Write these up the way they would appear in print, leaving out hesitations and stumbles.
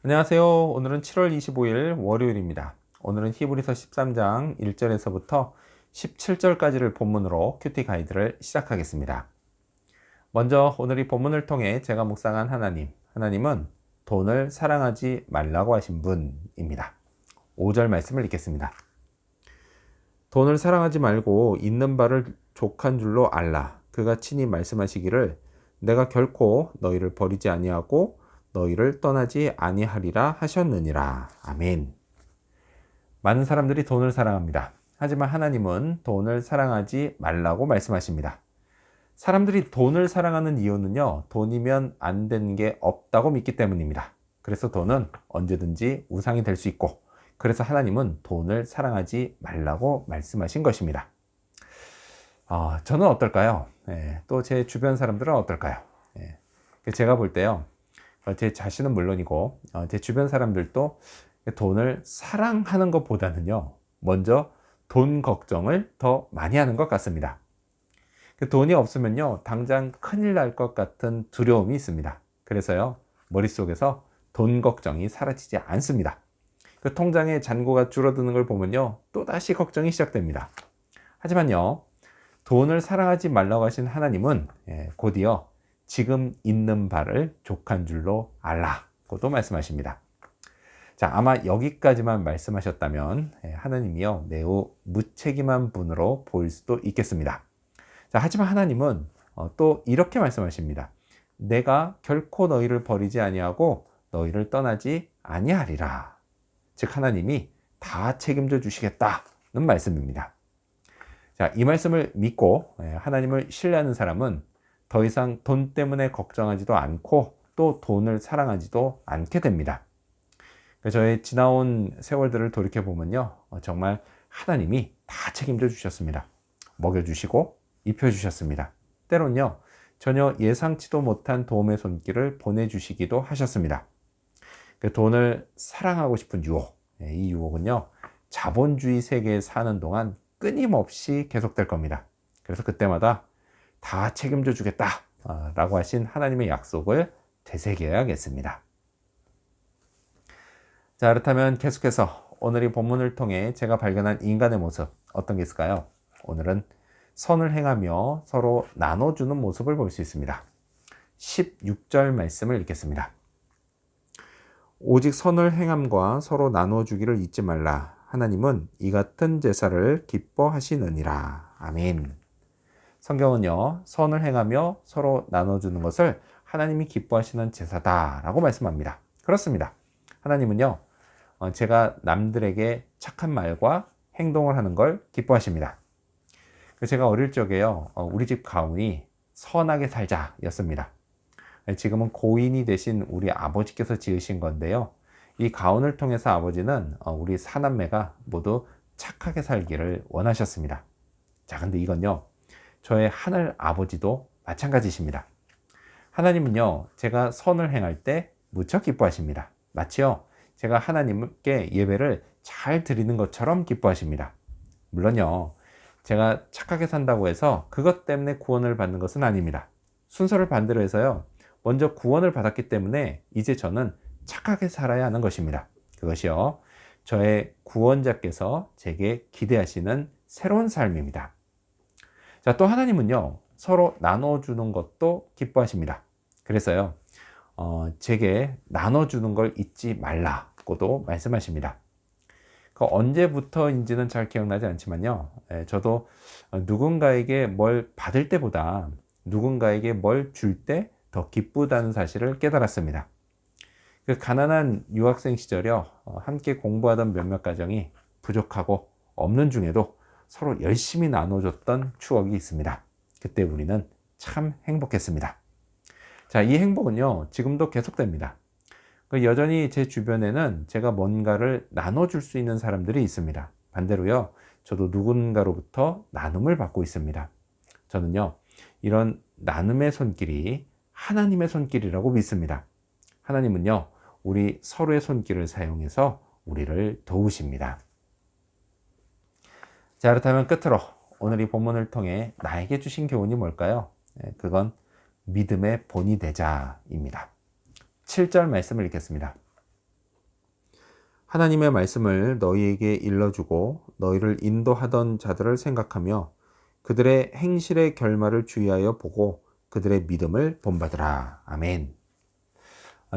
안녕하세요. 오늘은 7월 25일 월요일입니다. 오늘은 히브리서 13장 1절에서부터 17절까지를 본문으로 큐티 가이드를 시작하겠습니다. 먼저 오늘 이 본문을 통해 제가 묵상한 하나님은 돈을 사랑하지 말라고 하신 분입니다. 5절 말씀을 읽겠습니다. 돈을 사랑하지 말고 있는 바를 족한 줄로 알라. 그가 친히 말씀하시기를 내가 결코 너희를 버리지 아니하고 너희를 떠나지 아니하리라 하셨느니라. 아멘. 많은 사람들이 돈을 사랑합니다. 하지만 하나님은 돈을 사랑하지 말라고 말씀하십니다. 사람들이 돈을 사랑하는 이유는요, 돈이면 안 되는 게 없다고 믿기 때문입니다. 그래서 돈은 언제든지 우상이 될 수 있고, 그래서 하나님은 돈을 사랑하지 말라고 말씀하신 것입니다. 저는 어떨까요? 또 제 주변 사람들은 어떨까요? 제가 볼 때요, 제 자신은 물론이고 제 주변 사람들도 돈을 사랑하는 것보다는요, 먼저 돈 걱정을 더 많이 하는 것 같습니다. 돈이 없으면요, 당장 큰일 날 것 같은 두려움이 있습니다. 그래서요, 머릿속에서 돈 걱정이 사라지지 않습니다. 그 통장의 잔고가 줄어드는 걸 보면요, 또다시 걱정이 시작됩니다. 하지만요, 돈을 사랑하지 말라고 하신 하나님은 곧이어 지금 있는 바를 족한 줄로 알라고도 말씀하십니다. 자, 아마 여기까지만 말씀하셨다면 하나님이요, 매우 무책임한 분으로 보일 수도 있겠습니다. 자, 하지만 하나님은 또 이렇게 말씀하십니다. 내가 결코 너희를 버리지 아니하고 너희를 떠나지 아니하리라. 즉 하나님이 다 책임져 주시겠다는 말씀입니다. 자, 이 말씀을 믿고 하나님을 신뢰하는 사람은 더 이상 돈 때문에 걱정하지도 않고 또 돈을 사랑하지도 않게 됩니다. 저의 지나온 세월들을 돌이켜보면요, 정말 하나님이 다 책임져 주셨습니다. 먹여주시고 입혀주셨습니다. 때론요, 전혀 예상치도 못한 도움의 손길을 보내주시기도 하셨습니다. 돈을 사랑하고 싶은 유혹, 이 유혹은요, 자본주의 세계에 사는 동안 끊임없이 계속될 겁니다. 그래서 그때마다 다 책임져 주겠다 라고 하신 하나님의 약속을 되새겨야겠습니다. 자, 그렇다면 계속해서 오늘 이 본문을 통해 제가 발견한 인간의 모습, 어떤 게 있을까요? 오늘은 선을 행하며 서로 나눠주는 모습을 볼 수 있습니다. 16절 말씀을 읽겠습니다. 오직 선을 행함과 서로 나눠주기를 잊지 말라. 하나님은 이 같은 제사를 기뻐하시느니라. 아멘. 성경은요, 선을 행하며 서로 나눠주는 것을 하나님이 기뻐하시는 제사다라고 말씀합니다. 그렇습니다. 하나님은요, 제가 남들에게 착한 말과 행동을 하는 걸 기뻐하십니다. 제가 어릴 적에요, 우리 집 가훈이 선하게 살자 였습니다. 지금은 고인이 되신 우리 아버지께서 지으신 건데요, 이 가훈을 통해서 아버지는 우리 사남매가 모두 착하게 살기를 원하셨습니다. 자, 근데 이건요, 저의 하늘 아버지도 마찬가지십니다. 하나님은요, 제가 선을 행할 때 무척 기뻐하십니다. 마치요, 제가 하나님께 예배를 잘 드리는 것처럼 기뻐하십니다. 물론요, 제가 착하게 산다고 해서 그것 때문에 구원을 받는 것은 아닙니다. 순서를 반대로 해서요, 먼저 구원을 받았기 때문에 이제 저는 착하게 살아야 하는 것입니다. 그것이요, 저의 구원자께서 제게 기대하시는 새로운 삶입니다. 자, 또 하나님은요, 서로 나눠주는 것도 기뻐하십니다. 그래서요, 제게 나눠주는 걸 잊지 말라고도 말씀하십니다. 그 언제부터인지는 잘 기억나지 않지만요, 저도 누군가에게 뭘 받을 때보다 누군가에게 뭘 줄 때 더 기쁘다는 사실을 깨달았습니다. 그 가난한 유학생 시절이요, 함께 공부하던 몇몇 가정이 부족하고 없는 중에도 서로 열심히 나눠줬던 추억이 있습니다. 그때 우리는 참 행복했습니다. 자, 이 행복은요, 지금도 계속됩니다. 여전히 제 주변에는 제가 뭔가를 나눠줄 수 있는 사람들이 있습니다. 반대로요, 저도 누군가로부터 나눔을 받고 있습니다. 저는요, 이런 나눔의 손길이 하나님의 손길이라고 믿습니다. 하나님은요, 우리 서로의 손길을 사용해서 우리를 도우십니다. 자, 그렇다면 끝으로 오늘 이 본문을 통해 나에게 주신 교훈이 뭘까요? 그건 믿음의 본이 되자입니다. 7절 말씀을 읽겠습니다. 하나님의 말씀을 너희에게 일러주고 너희를 인도하던 자들을 생각하며 그들의 행실의 결말을 주의하여 보고 그들의 믿음을 본받으라. 아멘.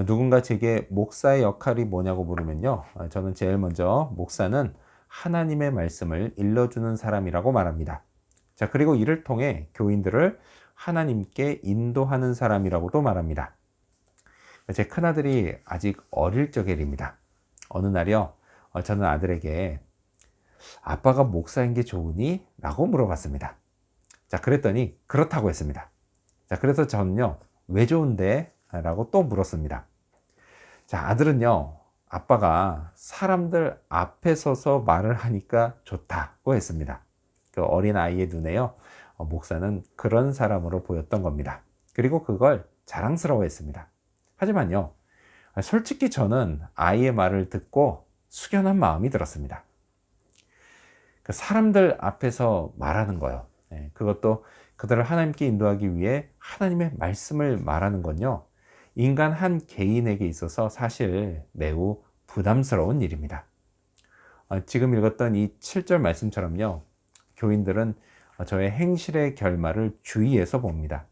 누군가 제게 목사의 역할이 뭐냐고 물으면요. 저는 제일 먼저 목사는 하나님의 말씀을 일러주는 사람이라고 말합니다. 자, 그리고 이를 통해 교인들을 하나님께 인도하는 사람이라고도 말합니다. 제 큰아들이 아직 어릴 적의 일입니다. 어느 날이요, 저는 아들에게 아빠가 목사인 게 좋으니? 라고 물어봤습니다. 자, 그랬더니 그렇다고 했습니다. 자, 그래서 저는요, 왜 좋은데? 라고 또 물었습니다. 자, 아들은요, 아빠가 사람들 앞에 서서 말을 하니까 좋다고 했습니다. 그 어린 아이의 눈에요, 목사는 그런 사람으로 보였던 겁니다. 그리고 그걸 자랑스러워 했습니다. 하지만요, 솔직히 저는 아이의 말을 듣고 숙연한 마음이 들었습니다. 그 사람들 앞에서 말하는 거요. 그것도 그들을 하나님께 인도하기 위해 하나님의 말씀을 말하는 건요, 인간 한 개인에게 있어서 사실 매우 부담스러운 일입니다. 지금 읽었던 이 7절 말씀처럼요, 교인들은 저의 행실의 결말을 주의해서 봅니다.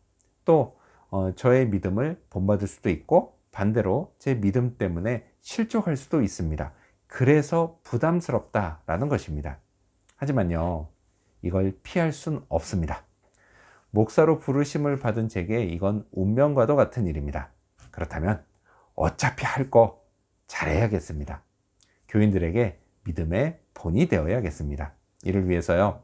또 저의 믿음을 본받을 수도 있고 반대로 제 믿음 때문에 실족할 수도 있습니다. 그래서 부담스럽다라는 것입니다. 하지만요, 이걸 피할 순 없습니다. 목사로 부르심을 받은 제게 이건 운명과도 같은 일입니다. 그렇다면 어차피 할 거 잘해야겠습니다. 교인들에게 믿음의 본이 되어야겠습니다. 이를 위해서요,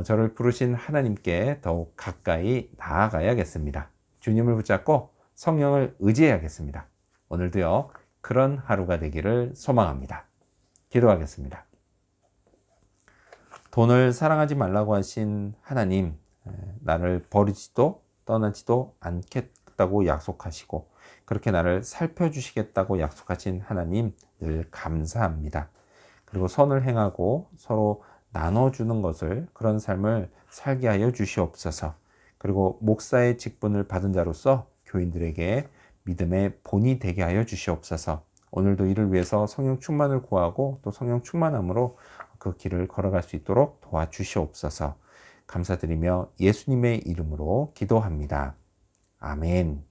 저를 부르신 하나님께 더욱 가까이 나아가야겠습니다. 주님을 붙잡고 성령을 의지해야겠습니다. 오늘도요, 그런 하루가 되기를 소망합니다. 기도하겠습니다. 돈을 사랑하지 말라고 하신 하나님, 나를 버리지도 떠나지도 않겠다고 약속하시고 그렇게 나를 살펴주시겠다고 약속하신 하나님, 늘 감사합니다. 그리고 선을 행하고 서로 나눠주는 것을, 그런 삶을 살게 하여 주시옵소서. 그리고 목사의 직분을 받은 자로서 교인들에게 믿음의 본이 되게 하여 주시옵소서. 오늘도 이를 위해서 성령 충만을 구하고 또 성령 충만함으로 그 길을 걸어갈 수 있도록 도와주시옵소서. 감사드리며 예수님의 이름으로 기도합니다. 아멘.